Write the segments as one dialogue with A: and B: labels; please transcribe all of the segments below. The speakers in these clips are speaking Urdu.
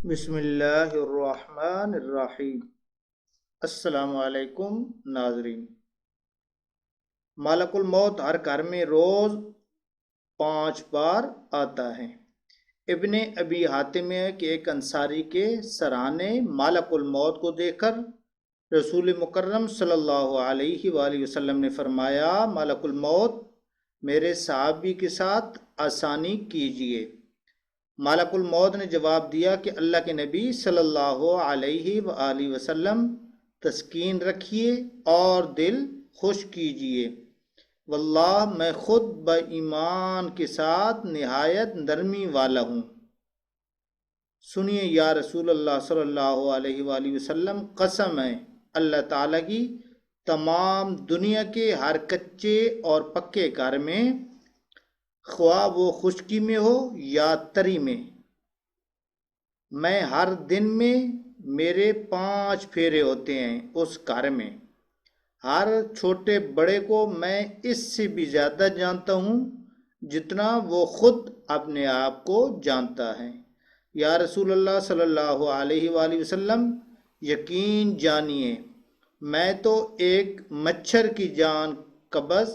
A: بسم اللہ الرحمن الرحیم۔ السلام علیکم ناظرین۔ ملک الموت ہر گھر میں روز 5 بار آتا ہے۔ ابن ابی حاتم کے ایک انصاری کے سرانے ملک الموت کو دیکھ کر رسول مکرم صلی اللہ علیہ وآلہ وسلم نے فرمایا، ملک الموت میرے صحابی کے ساتھ آسانی کیجیے۔ ملک الموت نے جواب دیا کہ اللہ کے نبی صلی اللہ علیہ وآلہ وسلم تسکین رکھیے اور دل خوش کیجیے، واللہ میں خود با ایمان کے ساتھ نہایت نرمی والا ہوں۔ سنیے یا رسول اللہ صلی اللہ علیہ وآلہ وسلم، قسم ہے اللہ تعالیٰ کی، تمام دنیا کے ہر کچے اور پکے گھر میں، خواہ وہ خشکی میں ہو یا تری میں ہر دن میں میرے 5 پھیرے ہوتے ہیں اس گھر میں۔ ہر چھوٹے بڑے کو میں اس سے بھی زیادہ جانتا ہوں جتنا وہ خود اپنے آپ کو جانتا ہے۔ یا رسول اللہ صلی اللہ علیہ وآلہ وسلم، یقین جانیے میں تو ایک مچھر کی جان قبض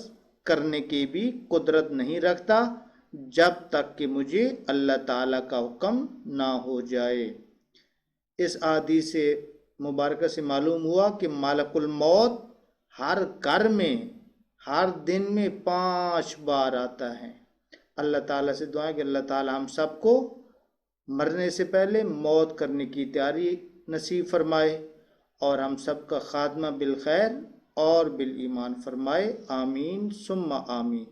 A: کرنے کی بھی قدرت نہیں رکھتا جب تک کہ مجھے اللہ تعالیٰ کا حکم نہ ہو جائے۔ اس حدیث مبارکہ سے معلوم ہوا کہ ملک الموت ہر گھر میں ہر دن میں 5 بار آتا ہے۔ اللہ تعالیٰ سے دعا ہے کہ اللہ تعالیٰ ہم سب کو مرنے سے پہلے موت کرنے کی تیاری نصیب فرمائے اور ہم سب کا خاتمہ بالخیر اور بالایمان فرمائے، آمین ثم آمین۔